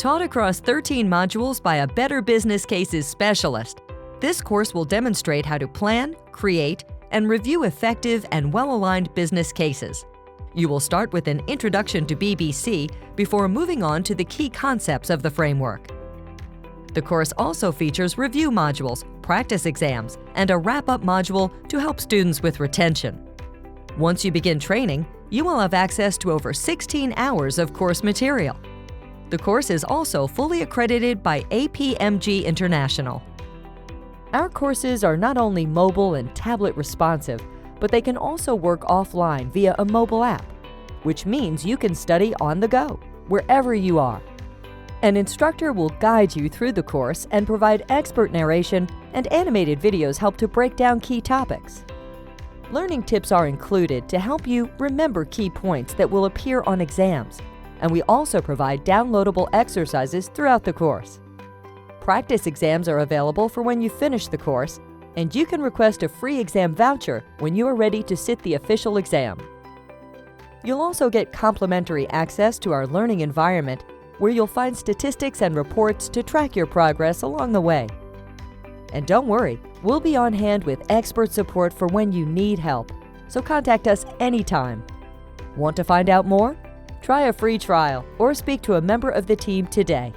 Taught across 13 modules by a Better Business Cases specialist, this course will demonstrate how to plan, create, and review effective and well-aligned business cases. You will start with an introduction to BBC before moving on to the key concepts of the framework. The course also features review modules, practice exams, and a wrap-up module to help students with retention. Once you begin training, you will have access to over 16 hours of course material. The course is also fully accredited by APMG International. Our courses are not only mobile and tablet responsive, but they can also work offline via a mobile app, which means you can study on the go, wherever you are. An instructor will guide you through the course and provide expert narration, and animated videos help to break down key topics. Learning tips are included to help you remember key points that will appear on exams, and we also provide downloadable exercises throughout the course. Practice exams are available for when you finish the course, and you can request a free exam voucher when you are ready to sit the official exam. You'll also get complimentary access to our learning environment, where you'll find statistics and reports to track your progress along the way. And don't worry, we'll be on hand with expert support for when you need help, so contact us anytime. Want to find out more? Try a free trial or speak to a member of the team today.